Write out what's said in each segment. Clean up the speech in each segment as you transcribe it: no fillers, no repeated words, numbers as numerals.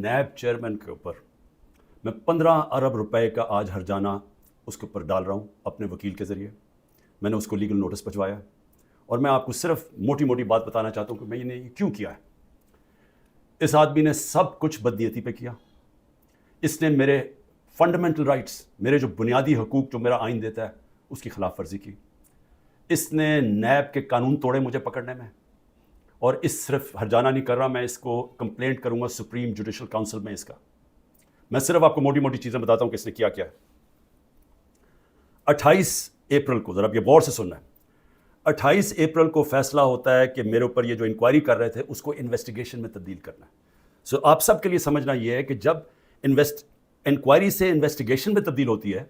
NAB chairman کے اوپر میں 15 ارب روپے کا آج ہرجانہ اس کے اوپر ڈال رہا ہوں اپنے وکیل کے ذریعے. میں نے اس کو لیگل نوٹس بھجوایا اور میں آپ کو صرف موٹی موٹی بات بتانا چاہتا ہوں کہ میں نے یہ کیوں کیا ہے. اس آدمی نے سب کچھ بدنیتی پہ کیا. اس نے میرے فنڈامنٹل رائٹس، میرے جو بنیادی حقوق جو میرا آئین دیتا ہے، اس کی خلاف ورزی کی. اس نے نیب کے قانون توڑے مجھے پکڑنے میں. اور اس صرف ہرجانہ نہیں کر رہا، میں اس کو کمپلینٹ کروں گا سپریم جوڈیشل کاؤنسل میں. اس کا میں صرف آپ کو موٹی موٹی چیزیں بتاتا ہوں کہ اس نے کیا کیا ہے. 28 اپریل کو، ذرا اب یہ غور سے سننا ہے، 28 اپریل کو فیصلہ ہوتا ہے کہ میرے اوپر یہ جو انکوائری کر رہے تھے اس کو انویسٹیگیشن میں تبدیل کرنا ہے. سو آپ سب کے لیے سمجھنا یہ ہے کہ جب انکوائری سے انویسٹیگیشن میں تبدیل ہوتی ہے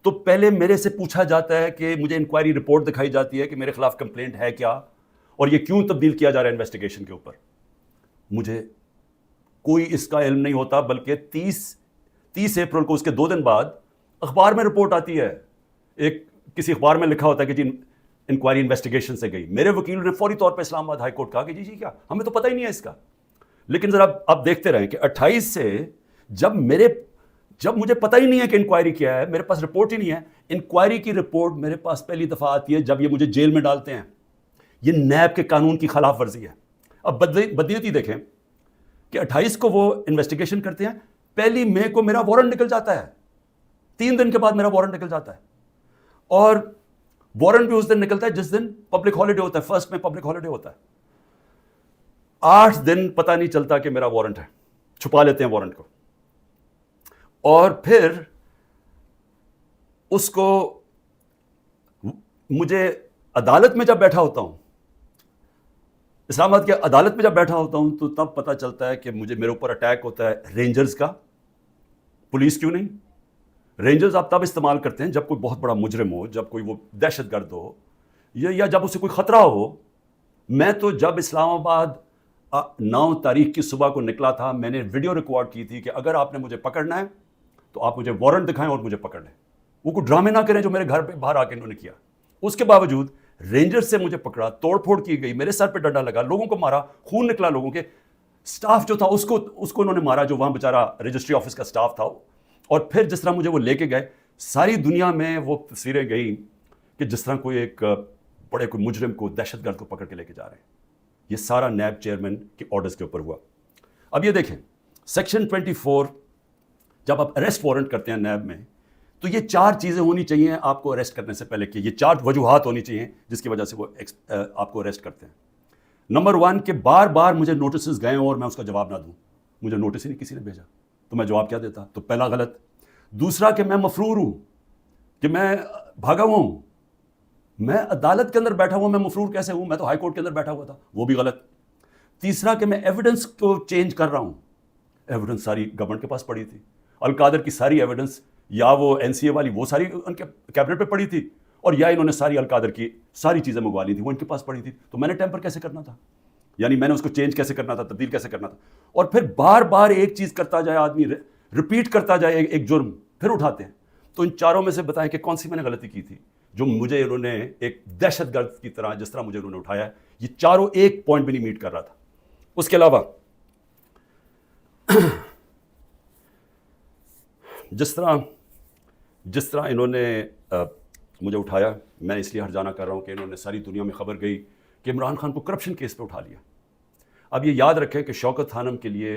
تو پہلے میرے سے پوچھا جاتا ہے کہ مجھے انکوائری رپورٹ دکھائی جاتی ہے کہ میرے خلاف کمپلینٹ ہے کیا اور یہ کیوں تبدیل کیا جا رہا ہے انویسٹیگیشن کے اوپر. مجھے کوئی اس کا علم نہیں ہوتا، بلکہ 30 اپریل کو اس کے 2 دن بعد اخبار میں رپورٹ آتی ہے. کسی اخبار میں لکھا ہوتا ہے کہ جی انکوائری انویسٹیگیشن سے گئی. میرے وکیل نے فوری طور پہ اسلام آباد ہائی کورٹ کہا کہ جی کیا ہمیں تو پتہ ہی نہیں ہے اس کا. لیکن ذرا آپ دیکھتے رہیں کہ 28 سے جب مجھے پتہ ہی نہیں ہے کہ انکوائری کیا ہے، میرے پاس رپورٹ ہی نہیں ہے. انکوائری کی رپورٹ میرے پاس پہلی دفعہ آتی ہے جب یہ مجھے جیل میں ڈالتے ہیں. یہ نیب کے قانون کی خلاف ورزی ہے. اب بدیتی دیکھیں کہ 28 کو وہ انویسٹیگیشن کرتے ہیں، پہلی مئی کو میرا وارنٹ نکل جاتا ہے. 3 دن کے بعد میرا وارنٹ نکل جاتا ہے. اور وارنٹ بھی اس دن نکلتا ہے جس دن پبلک ہالیڈے ہوتا ہے. 1 میں پبلک ہالیڈے ہوتا ہے. 8 دن پتہ نہیں چلتا کہ میرا وارنٹ ہے، چھپا لیتے ہیں وارنٹ کو. اور پھر اس کو مجھے عدالت میں جب بیٹھا ہوتا ہوں، اسلام آباد کی عدالت میں جب بیٹھا ہوتا ہوں، تو تب پتہ چلتا ہے کہ میرے اوپر اٹیک ہوتا ہے رینجرز کا. پولیس کیوں نہیں؟ رینجرز آپ تب استعمال کرتے ہیں جب کوئی بہت بڑا مجرم ہو، جب کوئی وہ دہشت گرد ہو یا جب اسے کوئی خطرہ ہو. میں تو جب اسلام آباد 9 تاریخ کی صبح کو نکلا تھا، میں نے ویڈیو ریکارڈ کی تھی کہ اگر آپ نے مجھے پکڑنا ہے تو آپ مجھے وارنٹ دکھائیں اور مجھے پکڑ لیں. وہ کوئی ڈرامے نہ کریں جو میرے گھر پہ باہر آ کے انہوں نے کیا. اس کے باوجود رینجر سے مجھے پکڑا، توڑ پھوڑ کی گئی، میرے سر پہ ڈنڈا لگا، لوگوں کو مارا، خون نکلا لوگوں کے. سٹاف جو تھا اس کو انہوں نے مارا، جو وہاں بیچارہ رجسٹری آفس کا سٹاف تھا. اور پھر جس طرح مجھے وہ لے کے گئے، ساری دنیا میں وہ تصویریں گئیں کہ جس طرح کوئی مجرم کو، دہشت گرد کو پکڑ کے لے کے جا رہے ہیں. یہ سارا نیب چیئرمین کے آرڈرز کے اوپر ہوا. اب یہ دیکھیں سیکشن 24، جب آپ اریسٹ وارنٹ کرتے ہیں نیب میں تو یہ 4 چیزیں ہونی چاہیے آپ کو اریسٹ کرنے سے پہلے، کہ یہ 4 وجوہات ہونی چاہیے جس کی وجہ سے وہ آپ کو اریسٹ کرتے ہیں. نمبر 1 کہ بار بار مجھے نوٹسز گئے ہوں اور میں اس کا جواب نہ دوں. مجھے نوٹس ہی نہیں کسی نے بھیجا تو میں جواب کیا دیتا؟ تو پہلا غلط. دوسرا کہ میں مفرور ہوں، کہ میں بھاگا ہوا ہوں. میں عدالت کے اندر بیٹھا ہوا، میں مفرور کیسے ہوں؟ میں تو ہائی کورٹ کے اندر بیٹھا ہوا تھا، وہ بھی غلط. تیسرا کہ میں ایویڈنس کو چینج کر رہا ہوں. ایویڈنس ساری گورنمنٹ کے پاس پڑی تھی. القادر کی ساری ایویڈنس، یا وہ این سی اے والی، وہ ساری ان کے کیبنٹ پہ پڑی تھی، اور یا انہوں نے ساری القادر کی ساری چیزیں منگوا لی تھی، وہ ان کے پاس پڑی تھی. تو میں نے ٹیمپر کیسے کرنا تھا؟ یعنی میں نے اس کو چینج کیسے کرنا تھا، تبدیل کیسے کرنا تھا؟ اور پھر بار بار ایک چیز کرتا جائے آدمی، ریپیٹ کرتا جائے ایک جرم، پھر اٹھاتے ہیں. تو ان 4 میں سے بتائیں کہ کون سی میں نے غلطی کی تھی جو مجھے انہوں نے ایک دہشت گرد کی طرح، جس طرح مجھے انہوں نے اٹھایا ہے، یہ 4 ایک پوائنٹ بھی نہیں میٹ کر رہا تھا. اس کے علاوہ جس طرح انہوں نے مجھے اٹھایا، میں اس لیے ہرجانہ کر رہا ہوں کہ انہوں نے ساری دنیا میں خبر گئی کہ عمران خان کو کرپشن کیس پہ اٹھا لیا. اب یہ یاد رکھیں کہ شوکت خانم کے لیے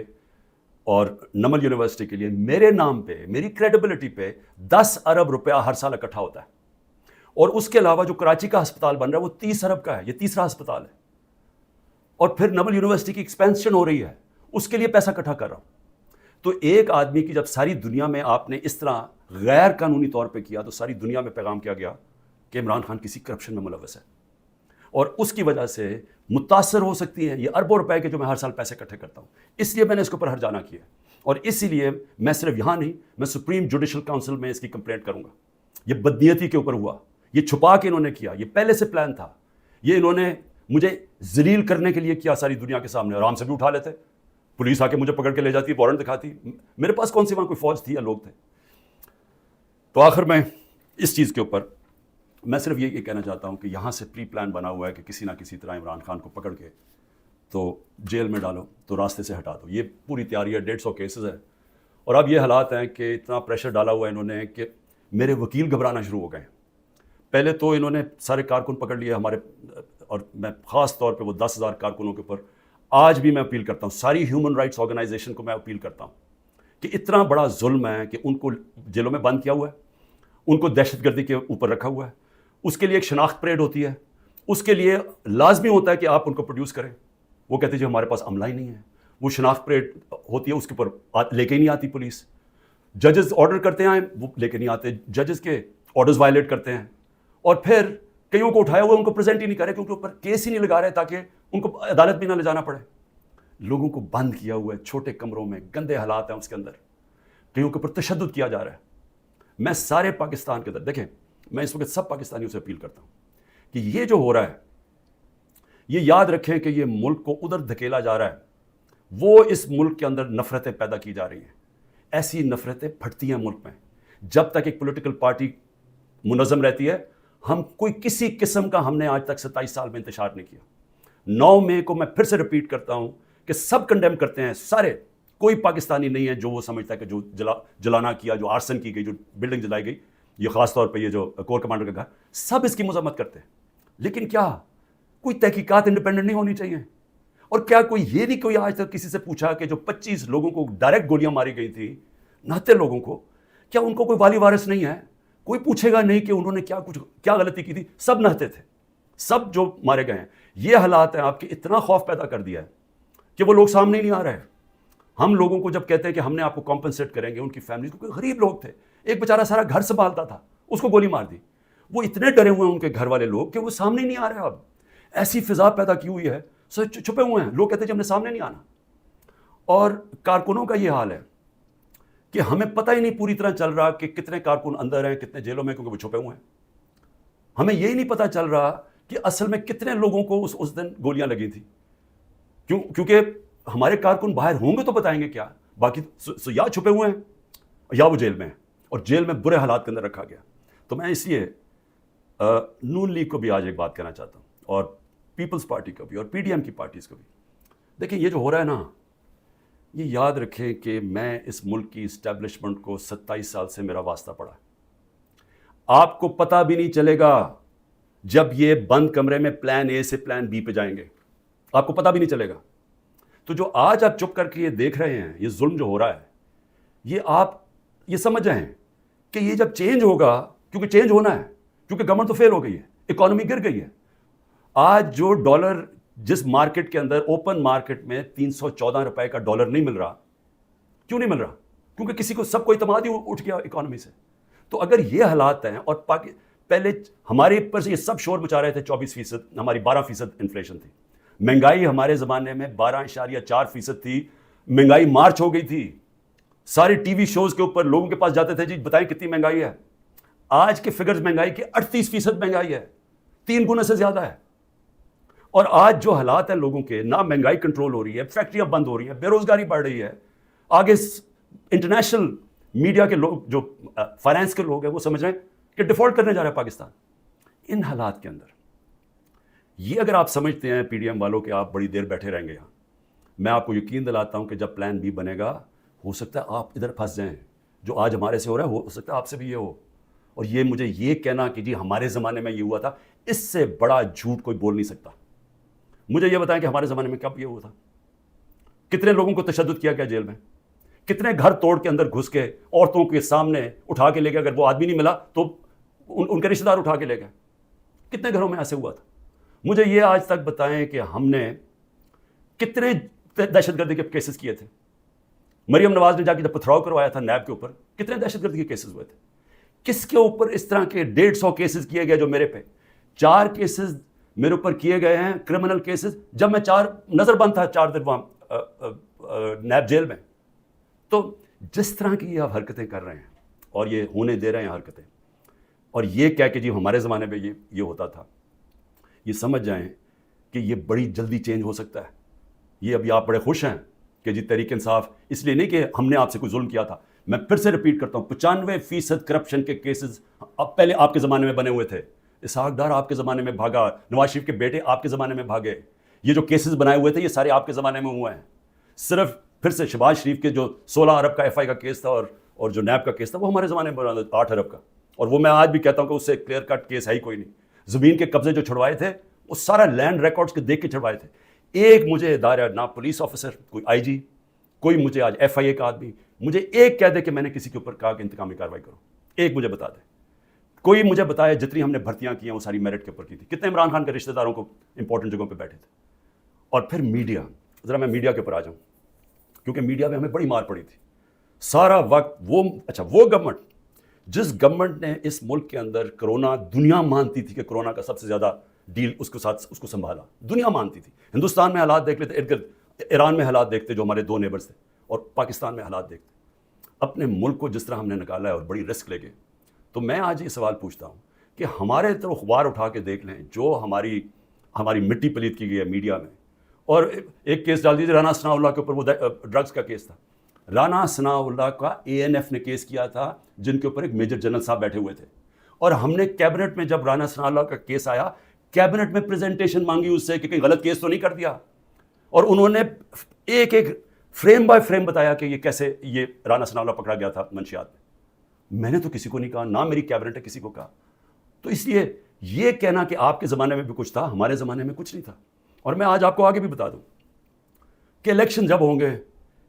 اور نمل یونیورسٹی کے لیے میرے نام پہ، میری کریڈیبلٹی پہ 10 ارب روپیہ ہر سال اکٹھا ہوتا ہے. اور اس کے علاوہ جو کراچی کا ہسپتال بن رہا ہے وہ 30 ارب کا ہے، یہ تیسرا ہسپتال ہے. اور پھر نمل یونیورسٹی کی ایکسپینشن ہو رہی ہے، اس کے لیے پیسہ اکٹھا کر رہا ہوں. تو ایک آدمی کی جب ساری دنیا میں آپ نے اس طرح غیر قانونی طور پہ کیا تو ساری دنیا میں پیغام کیا گیا کہ عمران خان کسی کرپشن میں ملوث ہے، اور اس کی وجہ سے متاثر ہو سکتی ہیں یہ اربوں روپے کے جو میں ہر سال پیسے اکٹھے کرتا ہوں. اس لیے میں نے اس کے اوپر ہرجانہ کیا، اور اسی لیے میں صرف یہاں نہیں، میں سپریم جوڈیشل کاؤنسل میں اس کی کمپلینٹ کروں گا. یہ بدنیتی کے اوپر ہوا، یہ چھپا کے انہوں نے کیا، یہ پہلے سے پلان تھا. یہ انہوں نے مجھے ذلیل کرنے کے لیے کیا ساری دنیا کے سامنے. آرام سے بھی اٹھا لیتے، پولیس آ کے مجھے پکڑ کے لے جاتی، وارنٹ دکھاتی. میرے پاس کون سی وہاں کوئی فوج تھی یا لوگ تھے؟ تو آخر میں اس چیز کے اوپر میں صرف یہ کہنا چاہتا ہوں کہ یہاں سے پری پلان بنا ہوا ہے کہ کسی نہ کسی طرح عمران خان کو پکڑ کے تو جیل میں ڈالو, تو راستے سے ہٹا دو. یہ پوری تیاری ہے, 150 کیسز ہے. اور اب یہ حالات ہیں کہ اتنا پریشر ڈالا ہوا ہے انہوں نے کہ میرے وکیل گھبرانا شروع ہو گئے ہیں. پہلے تو انہوں نے سارے کارکن پکڑ لیے ہمارے, اور میں خاص طور پہ وہ 10,000 کارکنوں کے اوپر آج بھی میں اپیل کرتا ہوں, ساری ہیومن رائٹس آرگنائزیشن کو میں اپیل کرتا ہوں کہ اتنا بڑا ظلم ہے کہ ان کو جیلوں میں بند کیا ہوا ہے, ان کو دہشت گردی کے اوپر رکھا ہوا ہے. اس کے لیے ایک شناخت پریڈ ہوتی ہے, اس کے لیے لازمی ہوتا ہے کہ آپ ان کو پروڈیوس کریں. وہ کہتے ہیں جی ہمارے پاس عملہ ہی نہیں ہے. وہ شناخت پریڈ ہوتی ہے, اس کے اوپر لے کے ہی نہیں آتی پولیس. ججز آرڈر کرتے ہیں وہ لے کے نہیں آتے, ججز کے آرڈرز وائلیٹ کرتے ہیں, اور پھر کئیوں کو اٹھایا ہوا ان کو پریزنٹ ہی نہیں کرے کیونکہ اوپر کیس ہی نہیں لگا رہے تاکہ ان کو عدالت بھی نہ لے جانا پڑے. لوگوں کو بند کیا ہوا ہے چھوٹے کمروں میں, گندے حالات ہیں اس کے اندر, کئیوں کے اوپر تشدد کیا جا رہا ہے. میں سارے پاکستان کے اندر, دیکھیں میں اس وقت سب پاکستانیوں سے اپیل کرتا ہوں کہ یہ جو ہو رہا ہے یہ یاد رکھیں کہ یہ ملک کو ادھر دھکیلا جا رہا ہے. وہ اس ملک کے اندر نفرتیں پیدا کی جا رہی ہیں, ایسی نفرتیں پھٹتی ہیں ملک میں. جب تک ایک پولیٹیکل پارٹی منظم رہتی ہے, ہم کوئی کسی قسم کا ہم نے آج تک 27 سال میں انتشار نہیں کیا. 9 مئی کو میں پھر سے رپیٹ کرتا ہوں کہ سب کنڈیم کرتے ہیں سارے, کوئی پاکستانی نہیں ہے جو وہ سمجھتا ہے کہ جو جلانا کیا, جو آرسن کی گئی, جو بلڈنگ جلائی گئی, یہ خاص طور پہ یہ جو کور کمانڈر کا گھر, سب اس کی مذمت کرتے ہیں. لیکن کیا کوئی تحقیقات انڈیپینڈنٹ نہیں ہونی چاہیے؟ اور کیا کوئی یہ نہیں کوئی آج تک کسی سے پوچھا کہ جو 25 لوگوں کو ڈائریکٹ گولیاں ماری گئی تھی, نہتے لوگوں کو, کیا ان کو کوئی والی وارث نہیں ہے؟ کوئی پوچھے گا نہیں کہ انہوں نے کیا غلطی کی تھی؟ سب نہتے تھے, سب جو مارے گئے ہیں. یہ حالات ہیں آپ کے, اتنا خوف پیدا کر دیا ہے کہ وہ لوگ سامنے ہی نہیں آ رہے ہیں. ہم لوگوں کو جب کہتے ہیں کہ ہم نے آپ کو کمپنسیٹ کریں گے, ان کی فیملی کو, غریب لوگ تھے, ایک بیچارہ سارا گھر سنبھالتا تھا, اس کو گولی مار دی. وہ اتنے ڈرے ہوئے ہیں ان کے گھر والے لوگ کہ وہ سامنے نہیں آ رہے. اب ایسی فضا پیدا کی ہوئی ہے, چھپے ہوئے ہیں لوگ, کہتے ہیں کہ ہم نے سامنے نہیں آنا. اور کارکنوں کا یہ حال ہے کہ ہمیں پتہ ہی نہیں پوری طرح چل رہا کہ کتنے کارکن اندر ہیں, کتنے جیلوں میں, کیونکہ وہ چھپے ہوئے ہیں. ہمیں یہی نہیں پتہ چل رہا کہ اصل میں کتنے لوگوں کو اس دن گولیاں لگی تھی. کیونکہ ہمارے کارکن باہر ہوں گے تو بتائیں گے کیا, باقی یا چھپے ہوئے ہیں یا وہ جیل میں ہیں, اور جیل میں برے حالات کے اندر رکھا گیا. تو میں اس لیے نون لیگ کو بھی آج ایک بات کہنا چاہتا ہوں, اور پیپلز پارٹی کو بھی, اور پی ڈی ایم کی پارٹیز کو بھی. دیکھیں یہ جو ہو رہا ہے نا, یہ یاد رکھیں کہ میں اس ملک کی اسٹیبلشمنٹ کو 27 سال سے میرا واسطہ پڑا. آپ کو پتہ بھی نہیں چلے گا جب یہ بند کمرے میں پلان اے سے پلان بی پہ جائیں گے, آپ کو پتہ بھی نہیں چلے گا. تو جو آج آپ چپ کر کے یہ دیکھ رہے ہیں, یہ ظلم جو ہو رہا ہے, یہ آپ یہ سمجھ جائیں کہ یہ جب چینج ہوگا, کیونکہ چینج ہونا ہے, کیونکہ گورنمنٹ تو فیل ہو گئی ہے, اکانومی گر گئی ہے. آج جو ڈالر جس مارکیٹ کے اندر, اوپن مارکیٹ میں 314 روپے کا ڈالر نہیں مل رہا, کیوں نہیں مل رہا؟ کیونکہ کسی کو, سب کو اعتماد ہی اٹھ گیا اکانومی سے. تو اگر یہ حالات ہیں, اور پہلے ہمارے اوپر سے یہ سب شور مچا رہے تھے 24%, ہماری 12% انفلیشن تھی. مہنگائی ہمارے زمانے میں 12.4% تھی, مہنگائی مارچ ہو گئی تھی. سارے ٹی وی شوز کے اوپر لوگوں کے پاس جاتے تھے, جی بتائیں کتنی مہنگائی ہے. آج کے فگرز مہنگائی کے 38% مہنگائی ہے, 3 گنا سے زیادہ ہے. اور آج جو حالات ہیں لوگوں کے, نہ مہنگائی کنٹرول ہو رہی ہے, فیکٹریاں بند ہو رہی ہیں, بے روزگاری بڑھ رہی ہے. آگے انٹرنیشنل میڈیا کے لوگ, جو فائنانس کے لوگ ہیں, وہ سمجھ رہے ہیں کہ ڈیفالٹ کرنے جا رہا ہے پاکستان. ان حالات کے اندر یہ اگر آپ سمجھتے ہیں پی ڈی ایم والوں کہ آپ بڑی دیر بیٹھے رہیں گے یہاں, میں آپ کو یقین دلاتا ہوں کہ جب پلان بی بنے گا, ہو سکتا ہے آپ ادھر پھنس جائیں. جو آج ہمارے سے ہو رہا ہے, ہو سکتا ہے آپ سے بھی یہ ہو. اور یہ مجھے یہ کہنا کہ جی ہمارے زمانے میں یہ ہوا تھا, اس سے بڑا جھوٹ کوئی بول نہیں سکتا. مجھے یہ بتائیں کہ ہمارے زمانے میں کب یہ ہوا تھا؟ کتنے لوگوں کو تشدد کیا گیا جیل میں, کتنے گھر توڑ کے اندر گھس کے عورتوں کے سامنے اٹھا کے لے گئے, اگر وہ آدمی نہیں ملا تو ان کے رشتہ دار اٹھا کے لے گئے. کتنے گھروں میں ایسے ہوا تھا؟ مجھے یہ آج تک بتائیں کہ ہم نے کتنے دہشت گردی کے کیسز کیے تھے. مریم نواز نے جا کے جب پتھراؤ کروایا تھا نیب کے اوپر, کتنے دہشت گردی کے کیسز ہوئے تھے. کس کے اوپر اس طرح کے 150 کیسز کیے گئے جو میرے پہ 4 کیسز میرے اوپر کیے گئے ہیں, کرمنل کیسز, جب میں نظر بند تھا 4 دن وہاں نیب جیل میں. تو جس طرح کی یہ آپ حرکتیں کر رہے ہیں, اور یہ ہونے دے رہے ہیں حرکتیں, اور یہ کہہ کہ جی ہمارے زمانے میں یہ ہوتا تھا, یہ سمجھ جائیں کہ یہ بڑی جلدی چینج ہو سکتا ہے. یہ ابھی آپ بڑے خوش ہیں کہ جی تحریک انصاف, اس لیے نہیں کہ ہم نے آپ سے کوئی ظلم کیا تھا. میں پھر سے ریپیٹ کرتا ہوں, 95% کرپشن کے کیسز اب پہلے آپ کے زمانے میں بنے ہوئے تھے. اسحاق ڈار آپ کے زمانے میں بھاگا, نواز شریف کے بیٹے آپ کے زمانے میں بھاگے. یہ جو کیسز بنائے ہوئے تھے یہ سارے آپ کے زمانے میں ہوئے ہیں. صرف پھر سے شہباز شریف کے جو 16 ارب کا FI کا کیس تھا اور جو نیب کا کیس تھا وہ ہمارے زمانے میں بنا 8 ارب کا, اور وہ میں آج بھی کہتا ہوں کہ اس سے کلیئر کٹ کیس ہے ہی کوئی نہیں. زمین کے قبضے جو چھڑوائے تھے وہ سارا لینڈ ریکارڈز کے دیکھ کے چھڑوائے تھے. ایک مجھے ادارہ, نہ پولیس آفیسر, کوئی IG, کوئی مجھے آج FIA کا آدمی مجھے ایک کہہ دے کہ میں نے کسی کے اوپر کہا کہ انتقامی کارروائی کرو, ایک مجھے بتا دے. کوئی مجھے بتایا جتنی ہم نے بھرتیاں کی ہیں وہ ساری میرٹ کے اوپر کی تھی. کتنے عمران خان کے رشتہ داروں کو امپورٹنٹ جگہوں پہ بیٹھے تھے. اور پھر میڈیا, ذرا میں میڈیا کے اوپر آ جاؤں کیونکہ میڈیا میں ہمیں بڑی مار پڑی تھی سارا وقت. وہ گورنمنٹ, جس گورنمنٹ نے اس ملک کے اندر کرونا, دنیا مانتی تھی کہ کرونا کا سب سے زیادہ ڈیل اس کے ساتھ اس کو سنبھالا, دنیا مانتی تھی. ہندوستان میں حالات دیکھ لیتے, ارد گرد ایران میں حالات دیکھتے جو ہمارے 2 نیبرز تھے, اور پاکستان میں حالات دیکھتے. اپنے ملک کو جس طرح ہم نے نکالا ہے اور بڑی رسک لے گئے. تو میں آج یہ سوال پوچھتا ہوں کہ ہمارے طرف اخبار اٹھا کے دیکھ لیں جو ہماری مٹی پلیت کی گئی ہے میڈیا میں. اور ایک کیس ڈال دیجیے رانا ثناء اللہ کے اوپر, وہ ڈرگز کا کیس تھا. رانا ثناء اللہ کا ANF نے کیس کیا تھا جن کے اوپر ایک میجر جنرل صاحب بیٹھے ہوئے تھے, اور ہم نے کیبنٹ میں جب رانا ثناء اللہ کا کیس آیا کیبنٹ میں پریزنٹیشن مانگی اس سے کہ کہیں غلط کیس تو نہیں کر دیا, اور انہوں نے ایک فریم بائی فریم بتایا کہ یہ کیسے یہ رانا ثناء اللہ پکڑا گیا تھا منشیات میں. میں نے تو کسی کو نہیں کہا, نہ میری کیبنٹ نے کسی کو کہا. تو اس لیے یہ کہنا کہ آپ کے زمانے میں بھی کچھ تھا, ہمارے زمانے میں کچھ نہیں تھا. اور میں آج آپ کو آگے بھی بتا دوں کہ الیکشن جب ہوں گے,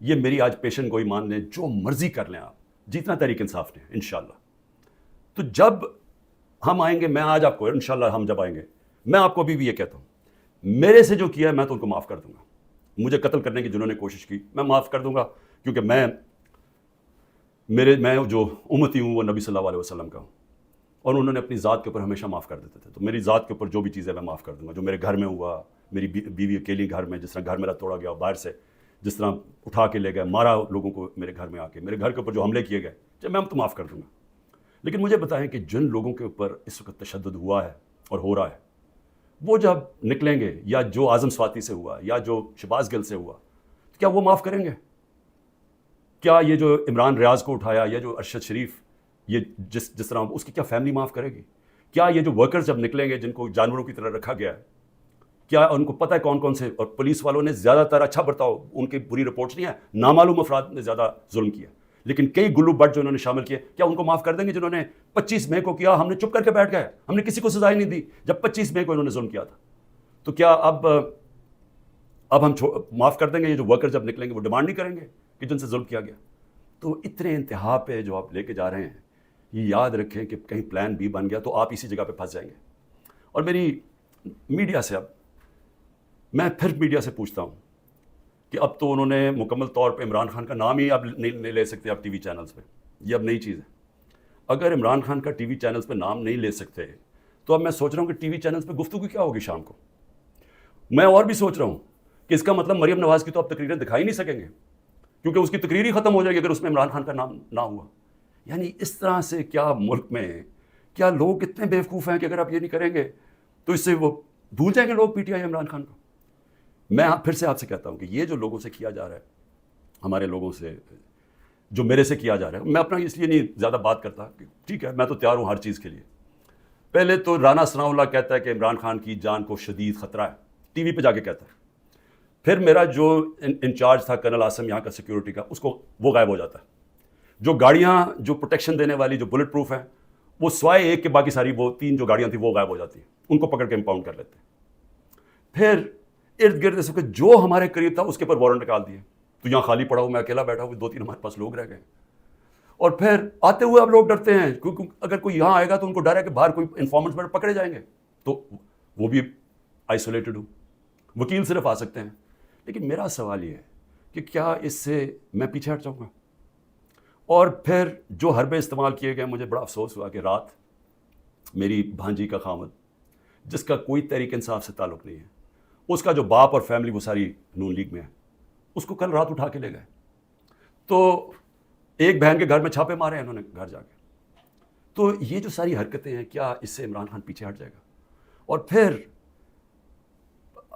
یہ میری آج پیشن گوئی مان لیں, جو مرضی کر لیں آپ, جتنا تحریک انصاف نے انشاءاللہ. تو جب ہم آئیں گے, میں آج آپ کو انشاءاللہ ہم جب آئیں گے, میں آپ کو ابھی بھی یہ کہتا ہوں, میرے سے جو کیا ہے میں تو ان کو معاف کر دوں گا. مجھے قتل کرنے کی جنہوں نے کوشش کی میں معاف کر دوں گا, کیونکہ میں جو امتی ہوں وہ نبی صلی اللہ علیہ وسلم کا ہوں, اور انہوں نے اپنی ذات کے اوپر ہمیشہ معاف کر دیتے تھے. تو میری ذات کے اوپر جو بھی چیزیں میں معاف کر دوں گا. جو میرے گھر میں ہوا, میری بیوی اکیلی گھر میں, جس طرح گھر میرا توڑا گیا باہر سے, جس طرح اٹھا کے لے گئے, مارا لوگوں کو میرے گھر میں آ کے, میرے گھر کے اوپر جو حملے کیے گئے, جب میں تو معاف کر دوں گا. لیکن مجھے بتائیں کہ جن لوگوں کے اوپر اس وقت تشدد ہوا ہے اور ہو رہا ہے, وہ جب نکلیں گے, یا جو اعظم سواتی سے ہوا, یا جو شہباز گل سے ہوا, تو کیا وہ معاف کریں گے؟ کیا یہ جو عمران ریاض کو اٹھایا, یا جو ارشد شریف, یہ جس طرح اس کی کیا فیملی معاف کرے گی؟ کیا یہ جو ورکرز جب نکلیں گے جن کو جانوروں کی طرح رکھا گیا ہے, کیا ان کو پتہ ہے کون کون سے, اور پولیس والوں نے زیادہ تر اچھا برتاؤ, ان کی بری رپورٹس نہیں ہیں, نامعلوم افراد نے زیادہ ظلم کیا, لیکن کئی گلو بٹ جو انہوں نے شامل کیے, کیا ان کو معاف کر دیں گے جنہوں نے 25 مئی کو کیا؟ ہم نے چپ کر کے بیٹھ گئے, ہم نے کسی کو سزا ہی نہیں دی جب 25 مئی کو انہوں نے ظلم کیا تھا. تو کیا اب ہم معاف کر دیں گے؟ یہ جو ورکر جب نکلیں گے وہ ڈیمانڈ نہیں کریں گے کہ جن سے ظلم کیا گیا؟ تو اتنے انتہا پہ جو آپ لے کے جا رہے ہیں, یہ یاد رکھیں کہ کہیں پلان B بن گیا تو آپ اسی جگہ پہ پھنس جائیں گے. اور میری میڈیا سے, اب میں پھر میڈیا سے پوچھتا ہوں کہ اب تو انہوں نے مکمل طور پہ عمران خان کا نام ہی اب نہیں لے سکتے آپ ٹی وی چینلز پہ, یہ اب نئی چیز ہے. اگر عمران خان کا ٹی وی چینلز پہ نام نہیں لے سکتے تو اب میں سوچ رہا ہوں کہ ٹی وی چینلز پہ گفتگو کیا ہوگی شام کو. میں اور بھی سوچ رہا ہوں کہ اس کا مطلب مریم نواز کی تو اب تقریریں دکھائی نہیں سکیں گے, کیونکہ اس کی تقریر ہی ختم ہو جائے گی اگر اس میں عمران خان کا نام نہ ہوا. یعنی اس طرح سے کیا ملک میں کیا لوگ اتنے بیوقوف ہیں کہ اگر آپ یہ نہیں کریں گے تو اس سے وہ بھول جائیں گے لوگ PTI عمران خان کو. میں پھر سے آپ سے کہتا ہوں کہ یہ جو لوگوں سے کیا جا رہا ہے, ہمارے لوگوں سے جو میرے سے کیا جا رہا ہے, میں اپنا اس لیے نہیں زیادہ بات کرتا کہ ٹھیک ہے میں تو تیار ہوں ہر چیز کے لیے. پہلے تو رانا ثناء اللہ کہتا ہے کہ عمران خان کی جان کو شدید خطرہ ہے, ٹی وی پہ جا کے کہتا ہے. پھر میرا جو انچارج تھا کرنل عاصم یہاں کا سیکیورٹی کا, اس کو وہ غائب ہو جاتا ہے. جو گاڑیاں جو پروٹیکشن دینے والی جو بلٹ پروف ہیں, وہ سوائے ایک کے باقی ساری وہ 3 جو گاڑیاں تھیں وہ غائب ہو جاتی ہیں, ان کو پکڑ کے امپاؤنڈ کر لیتے ہیں. پھر ارد گرد اس وقت جو ہمارے قریب تھا اس کے اوپر وارنٹ نکال دیے, تو یہاں خالی پڑا ہوں, میں اکیلا بیٹھا ہوں, 2-3 ہمارے پاس لوگ رہ گئے. اور پھر آتے ہوئے اب لوگ ڈرتے ہیں کیونکہ اگر کوئی یہاں آئے گا تو ان کو ڈر ہے کہ باہر کوئی انفارمنٹس پکڑے جائیں گے, تو وہ بھی آئسولیٹڈ ہوں, وکیل صرف آ سکتے ہیں. لیکن میرا سوال یہ ہے کہ کیا اس سے میں پیچھے ہٹ جاؤں گا؟ اور پھر جو حربے استعمال کیے گئے, مجھے بڑا افسوس ہوا کہ رات میری بھانجی کا خامد, جس کا کوئی تحریک انصاف سے تعلق نہیں ہے, اس کا جو باپ اور فیملی وہ ساری نون لیگ میں ہے, اس کو کل رات اٹھا کے لے گئے. تو ایک بہن کے گھر میں چھاپے مارے ہیں انہوں نے گھر جا کے. تو یہ جو ساری حرکتیں ہیں, کیا اس سے عمران خان پیچھے ہٹ جائے گا؟ اور پھر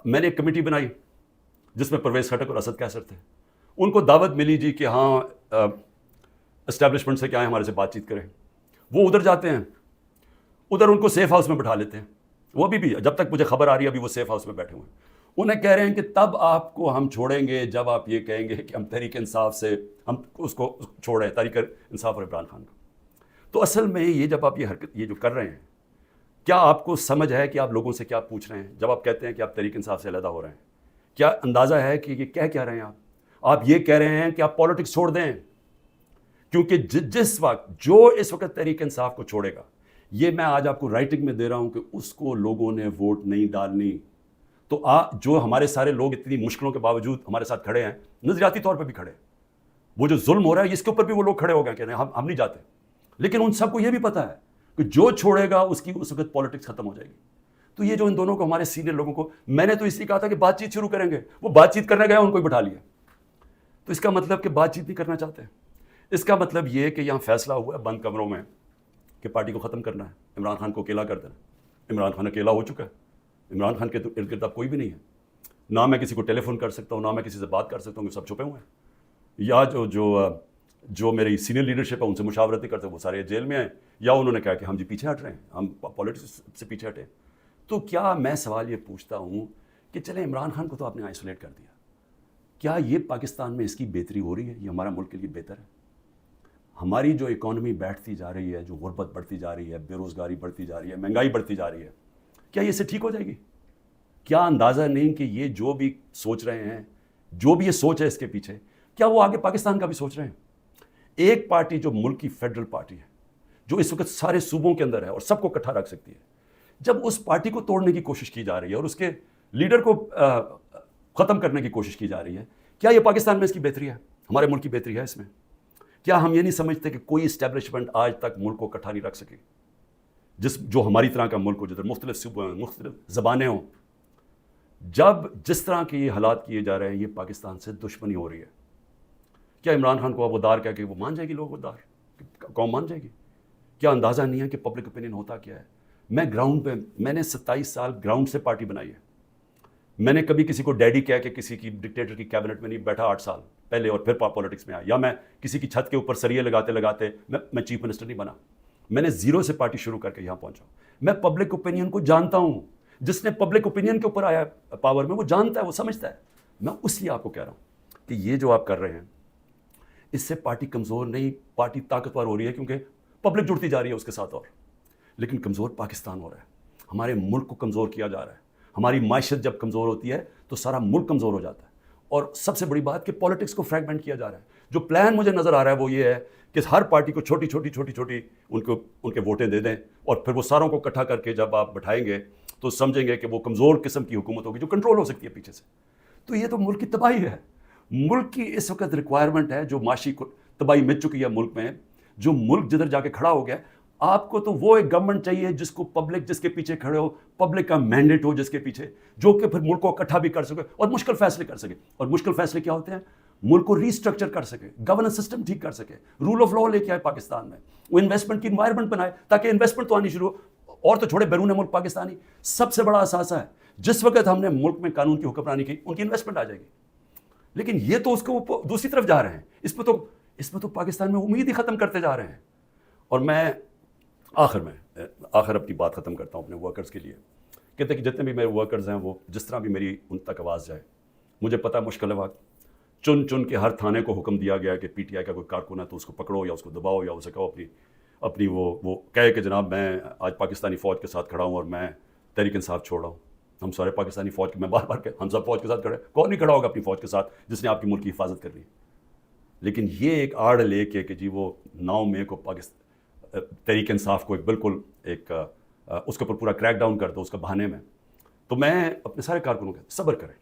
میں نے ایک کمیٹی بنائی جس میں پرویز خٹک اور اسد کیسر تھے. ان کو دعوت ملی جی کہ ہاں اسٹیبلشمنٹ سے کیا ہے, ہمارے سے بات چیت کریں. وہ ادھر جاتے ہیں, ادھر ان کو سیف ہاؤس میں بٹھا لیتے ہیں. وہ بھی جب تک مجھے خبر آ رہی ہے ابھی وہ سیف ہاؤس میں بیٹھے ہوئے ہیں. انہیں کہہ رہے ہیں کہ تب آپ کو ہم چھوڑیں گے جب آپ یہ کہیں گے کہ ہم تحریک انصاف سے ہم اس کو چھوڑیں، تحریک انصاف اور عمران خان کو۔ تو اصل میں یہ جب آپ یہ حرکت یہ جو کر رہے ہیں، کیا آپ کو سمجھ ہے کہ آپ لوگوں سے کیا پوچھ رہے ہیں جب آپ کہتے ہیں کہ آپ تحریک انصاف سے علیحدہ ہو رہے ہیں؟ کیا اندازہ ہے کہ یہ کہہ کیا رہے ہیں آپ یہ کہہ رہے ہیں کہ آپ پالیٹکس چھوڑ دیں، کیونکہ جس وقت جو اس وقت تحریک انصاف کو چھوڑے گا، یہ میں آج آپ کو رائٹنگ میں دے رہا ہوں کہ اس کو لوگوں نے ووٹ نہیں ڈالنی۔ تو جو ہمارے سارے لوگ اتنی مشکلوں کے باوجود ہمارے ساتھ کھڑے ہیں، نظریاتی طور پہ بھی کھڑے، وہ جو ظلم ہو رہا ہے اس کے اوپر بھی وہ لوگ کھڑے ہو گئے کہ ہم نہیں جاتے، لیکن ان سب کو یہ بھی پتہ ہے کہ جو چھوڑے گا اس کی اس وقت پالیٹکس ختم ہو جائے گی۔ تو یہ جو ان دونوں کو، ہمارے سینئر لوگوں کو، میں نے تو اس لیے کہا تھا کہ بات چیت شروع کریں گے، وہ بات چیت کرنے گئے ان کو ہی بٹھا لیا۔ تو اس کا مطلب کہ بات چیت نہیں کرنا چاہتے، اس کا مطلب یہ کہ یہاں فیصلہ ہوا ہے بند کمروں میں کہ پارٹی کو ختم کرنا ہے، عمران خان کو اکیلا کر دینا۔ عمران خان اکیلا ہو چکا ہے، عمران خان کے ارد گرد اب کوئی بھی نہیں ہے، نہ میں کسی کو ٹیلی فون کر سکتا ہوں، نہ میں کسی سے بات کر سکتا ہوں، سب چھپے ہوئے ہیں۔ یا جو میری سینئر لیڈرشپ ہے ان سے مشاورت نہیں کرتے، وہ سارے جیل میں ہیں، یا انہوں نے کہا کہ ہم پیچھے ہٹ رہے ہیں، ہم پالیٹکس سے پیچھے ہٹیں۔ تو کیا میں سوال یہ پوچھتا ہوں کہ چلیں عمران خان کو تو آپ نے آئسولیٹ کر دیا، کیا یہ پاکستان میں اس کی بہتری ہو رہی ہے؟ یہ ہمارا ملک کے لیے بہتر ہے؟ ہماری جو اکانومی بیٹھتی جا رہی ہے، جو غربت بڑھتی جا رہی ہے، بے روزگاری بڑھتی جا رہی ہے، مہنگائی بڑھتی جا رہی ہے، کیا یہ سے ٹھیک ہو جائے گی؟ کیا اندازہ نہیں کہ یہ جو بھی سوچ رہے ہیں، جو بھی یہ سوچ ہے اس کے پیچھے، کیا وہ آگے پاکستان کا بھی سوچ رہے ہیں؟ ایک پارٹی جو ملک کی فیڈرل پارٹی ہے، جو اس وقت سارے صوبوں کے اندر ہے اور سب کو اکٹھا رکھ سکتی ہے، جب اس پارٹی کو توڑنے کی کوشش کی جا رہی ہے اور اس کے لیڈر کو ختم کرنے کی کوشش کی جا رہی ہے، کیا یہ پاکستان میں اس کی بہتری ہے؟ ہمارے ملک کی بہتری ہے اس میں؟ کیا ہم یہ نہیں سمجھتے کہ کوئی اسٹیبلشمنٹ آج تک ملک کو اکٹھا نہیں رکھ سکی، جو ہماری طرح کا ملک ہو، جدھر مختلف صوبے ہیں، مختلف زبانیں ہوں؟ جب جس طرح کے یہ حالات کیے جا رہے ہیں، یہ پاکستان سے دشمنی ہو رہی ہے، کیا عمران خان کو اب غدار کہہ کے وہ مان جائے گی؟ لوگ غدار قوم مان جائے گی؟ کیا اندازہ نہیں ہے کہ پبلک اوپینین ہوتا کیا ہے؟ میں گراؤنڈ پہ، میں نے 27 سال گراؤنڈ سے پارٹی بنائی ہے، میں نے کبھی کسی کو ڈیڈی کہہ کے کسی کی ڈکٹیٹر کی کیبنٹ میں نہیں بیٹھا 8 سال پہلے اور پھر پالیٹکس میں آیا، یا میں کسی کی چھت کے اوپر سریے لگاتے لگاتے میں چیف منسٹر نہیں بنا، میں نے زیرو سے پارٹی شروع کر کے یہاں پہنچا ہوں۔ میں پبلک اوپینین کو جانتا ہوں، جس نے پبلک اوپینین کے اوپر آیا پاور میں، وہ جانتا ہے، وہ سمجھتا ہے۔ میں اس لیے آپ کو کہہ رہا ہوں کہ یہ جو آپ کر رہے ہیں، اس سے پارٹی کمزور نہیں، پارٹی طاقتور ہو رہی ہے، کیونکہ پبلک جڑتی جا رہی ہے اس کے ساتھ، اور لیکن کمزور پاکستان ہو رہا ہے، ہمارے ملک کو کمزور کیا جا رہا ہے۔ ہماری معیشت جب کمزور ہوتی ہے تو سارا ملک کمزور ہو جاتا ہے، اور سب سے بڑی بات کہ پالیٹکس کو فریگمنٹ کیا جا رہا ہے۔ جو پلان مجھے نظر آ رہا ہے وہ یہ ہے کہ ہر پارٹی کو چھوٹی چھوٹی ان کے ووٹیں دے دیں، اور پھر وہ ساروں کو اکٹھا کر کے جب آپ بٹھائیں گے تو سمجھیں گے کہ وہ کمزور قسم کی حکومت ہوگی جو کنٹرول ہو سکتی ہے پیچھے سے۔ تو یہ تو ملک کی تباہی ہے، ملک کی اس وقت ریکوائرمنٹ ہے، جو معاشی تباہی مچ چکی ہے ملک میں، جو ملک جدھر جا کے کھڑا ہو گیا۔ آپ کو تو وہ ایک گورنمنٹ چاہیے جس کو پبلک، جس کے پیچھے کھڑے ہو، پبلک کا مینڈیٹ ہو جس کے پیچھے، جو کہ پھر ملک کو اکٹھا بھی کر سکے اور مشکل فیصلے کر سکے۔ اور مشکل فیصلے کیا ہوتے ہیں؟ ملک کو ریسٹرکچر کر سکے، گورننس سسٹم ٹھیک کر سکے، رول آف لا لے کے آئے پاکستان میں، وہ انویسٹمنٹ کی انوائرمنٹ بنائے تاکہ انویسٹمنٹ تو آنی شروع ہو، اور تو چھوڑے بیرون ملک پاکستانی سب سے بڑا اثاثہ ہے۔ جس وقت ہم نے ملک میں قانون کی حکمرانی کی، ان کی انویسٹمنٹ آ جائے گی۔ لیکن یہ تو اس کو دوسری طرف جا رہے ہیں، اس میں تو پاکستان میں امید ہی ختم کرتے جا رہے ہیں۔ اور میں آخر اپنی بات ختم کرتا ہوں اپنے ورکرز کے لیے، کہتے ہیں کہ جتنے بھی میرے ورکرز ہیں، وہ جس طرح بھی میری ان تک آواز جائے، مجھے پتہ مشکل ہے وقت، چن کے ہر تھانے کو حکم دیا گیا کہ پی ٹی آئی کا کوئی کارکن ہے تو اس کو پکڑو یا اس کو دباؤ یا اسے کہو اپنی وہ کہے کہ جناب میں آج پاکستانی فوج کے ساتھ کھڑا ہوں اور میں تحریک انصاف چھوڑ رہا ہوں۔ ہم سارے پاکستانی فوج کے، میں بار بار کہ ہم سب فوج کے ساتھ کھڑے، کون نہیں کھڑا ہوگا اپنی فوج کے ساتھ جس نے آپ کی ملک کی حفاظت کر لی؟ لیکن یہ ایک آڑ لے کے کہ جی وہ 9 مئی کو تحریک انصاف کو ایک بالکل ایک اس کے اوپر پورا کریک ڈاؤن کر دو اس کا بہانے میں، تو میں اپنے سارے کارکنوں کے صبر کریں،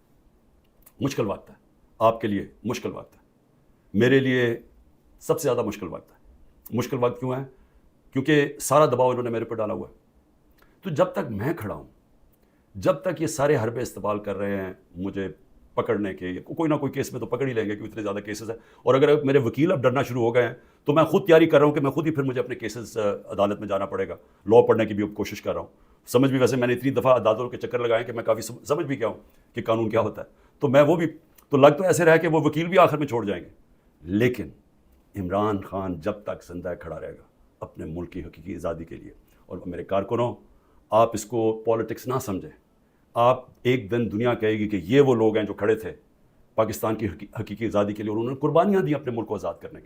مشکل وقت ہے، آپ کے لیے مشکل وقت ہے، میرے لیے سب سے زیادہ مشکل وقت ہے۔ مشکل وقت کیوں ہے؟ کیونکہ سارا دباؤ انہوں نے میرے پہ ڈالا ہوا ہے۔ تو جب تک میں کھڑا ہوں، جب تک یہ سارے حربے استعمال کر رہے ہیں مجھے پکڑنے کے، کوئی نہ کوئی کیس میں تو پکڑ ہی لیں گے، کیونکہ اتنے زیادہ کیسز ہیں، اور اگر میرے وکیل اب ڈرنا شروع ہو گئے ہیں تو میں خود تیاری کر رہا ہوں کہ میں خود ہی پھر مجھے اپنے کیسز عدالت میں جانا پڑے گا، لاء پڑھنے کی بھی اب کوشش کر رہا ہوں۔ سمجھ بھی ویسے میں نے اتنی دفعہ عدالتوں کے چکر لگائے کہ میں کافی سمجھ بھی گیا ہوں کہ قانون کیا ہوتا ہے، تو میں وہ بھی تو لگ تو ایسے رہا کہ وہ وکیل بھی آخر میں چھوڑ جائیں گے۔ لیکن عمران خان جب تک زندہ کھڑا رہے گا اپنے ملک کی حقیقی آزادی کے لیے، اور میرے کارکنوں، آپ اس کو پالیٹکس نہ سمجھیں، آپ ایک دن دنیا کہے گی کہ یہ وہ لوگ ہیں جو کھڑے تھے پاکستان کی حقیقی آزادی کے لیے اور انہوں نے قربانیاں دی اپنے ملک کو آزاد کرنے کے لیے.